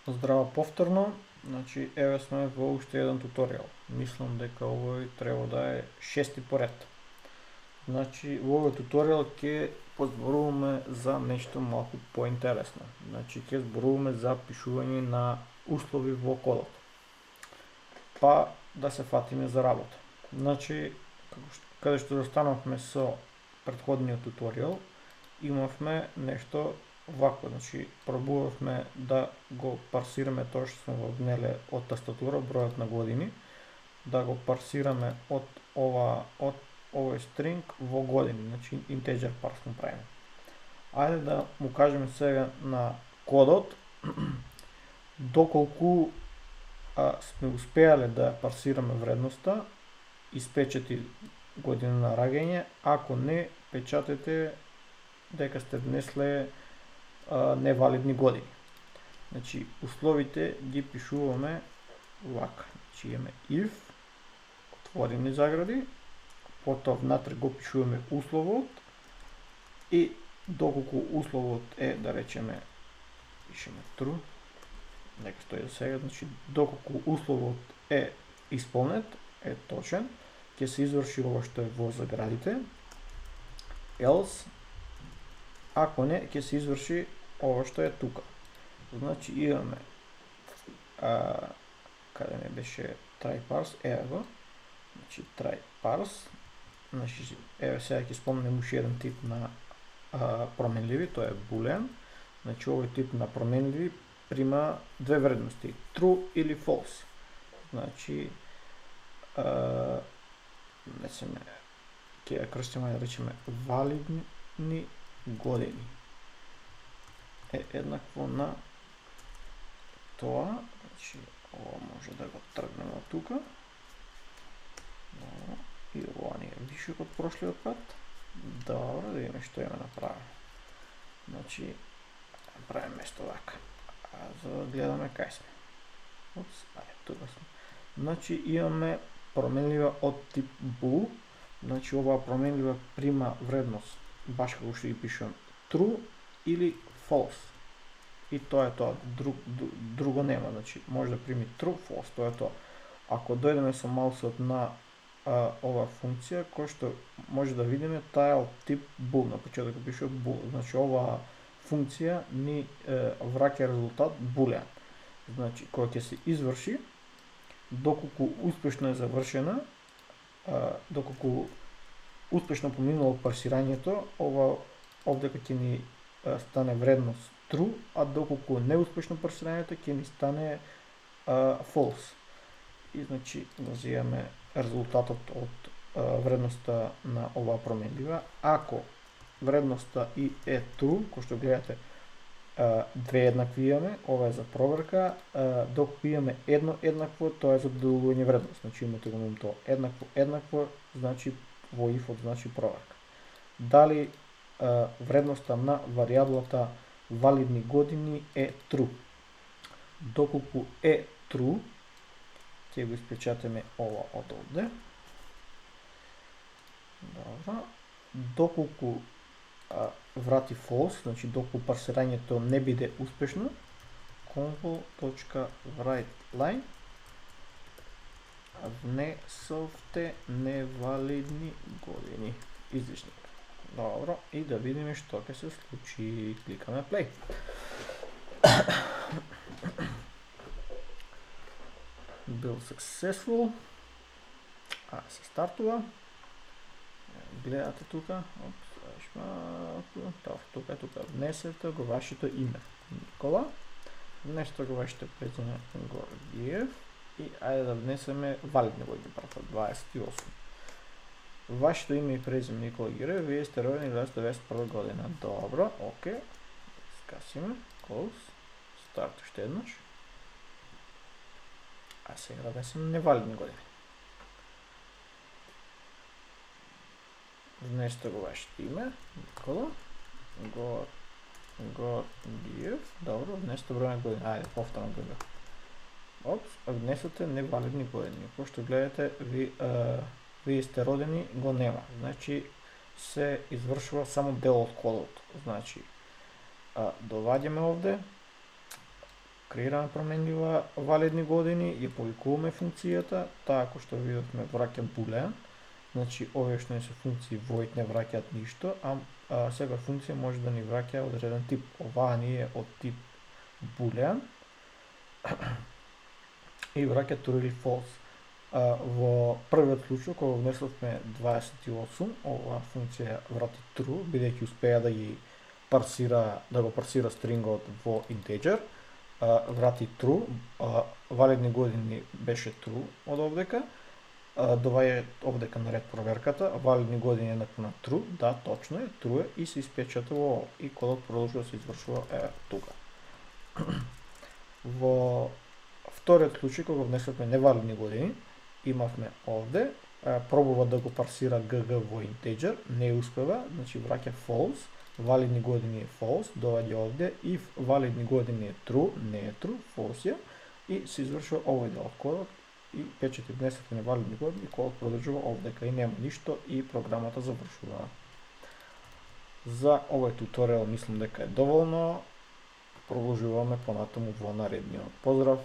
Здраво повторно, значи еве сме во уште еден туторијал. Мислам дека овој треба да е шести поред. Значи во овој туторијал ќе позборуваме за нешто малку поинтересно. Значи ќе зборуваме за пишување на услови во кодот. Па да се фатиме за работа. Значи каде што застанавме со претходниот туторијал, имавме нешто вако, значи пробувавме да го парсираме тоа што сме го внеле од тастатура, бројот на години, да го парсираме од овој стринг во години, значи integer парс му правиме. Ајде да му кажеме сега на кодот доколку сме успеале да парсираме вредноста, испечати година на раѓање, ако не, печатете дека сте внесле невалидни години. Значи, условите ги пишуваме вака. Значи, имаме if, отворени загради, потоа внатре го пишуваме условот и доколку условот е, да речеме, пишеме true, нека стои за сега, значи, доколку условот е исполнет, е точен, ќе се изврши ова што е во заградите, else, ако не, ќе се изврши ова што е тука. Значи имаме каде не беше try parse, еве го. Значи try parse. Значи еве сега ќе спомнем уште еден тип на променливи, тоа е boolean. Значи овој тип на променливи прима две вредности, true или false. Значи ќе ја крстиме да речеме валидни години е еднакво на тоа, значи ова може да го тргнеме од тука. Добро, и ова ни е више од прошлиот пат. Добро, да видиме што има направено. Значи, правиме место вака. За да гледаме кај сме. Опс, тука сме. Значи имаме променлива од тип bool. Значи оваа променлива прима вредност баш како што ги пишувам true или false. И тоа е тоа, друго нема, значи може да прими true, false, тоа е тоа. Ако дојдеме со маусот на оваа функција, кој што може да видиме, таа е од тип bool, на почетокот пише bool, значи оваа функција ни враќа резултат boolean. Значи кога ќе се изврши, доколку успешно е завршена, доколку успешно поминало парсирањето, ова овде ќе ни стане вредност true, а доколку неуспешно парсирањето ќе ни стане false. И значи го земаме резултатот од вредноста на оваа променлива. Ако вредноста и е true, кој што гледате, две еднакви имаме, ова е за проверка, доколку имаме едно еднакво, тоа е за додолување вредност. Значи имате го на тоа еднакво, значи во if-от значи проверка. Дали вредноста на варијаблата валидни години е true. Доколку е true, ќе го испечатаме ова од овде. Добро. Доколку врати false, значи доколку парсирањето не биде успешно, convol.writeLine внесовте невалидни години. Излишник. Добро, и да видиме што ќе се случи. Кликаме play. Бил successful. Се стартува. Гледате тука. Тука внесете го вашето име. Никола. Внесете го вашето презиме Горгиев. И ајде да внесеме валидни години, 28. Вашето име и презиме Никола Гиреев, вие сте родени 1991 година. Добро, окей. Скасиме, close, старт уште еднаш. А сега да внесеме невалидни години. Внесете го вашето име, Никола Горгиев. Добро, внесете број на години. Ајде, повторно година. Опс, внесете невалидни години. Кој што гледате, вие сте родени, го нема. Значи се извршува само дел од кодот. Значи доваѓаме овде, креираме променлива валидни години, ја повикуваме функцијата, таа кој што видовме враќа булеан, значи овие што не се функции void не враќаат ништо, а секоја функција може да ни враќа одреден тип. Оваа ни е од тип boolean и враќа true или false. Во првиот случај кога внесовме 28, оваа функција врати true, бидејќи успеа да го парсира стрингот во integer, врати true, валидни години беше true од овдека, доваѓа овдека на ред проверката, валидни години еднакво на true, да, точно е, true е и се испечатува и кодот продолжува да се извршува тука. Во вториот случај кога внесовме невалидни години, имавме овде, пробува да го парсира gg во integer, не успева, значи враќа false, валидни години е false, доаѓа овде, if валидни години е true, не е true, false е, и се извршува овој дел од кодот и печати внесете невалидни години, кодот продолжува овдека и нема ништо и програмата завршува. За овој туторијал мислам дека е доволно. Продолжуваме понатаму во наредниот. Поздрав!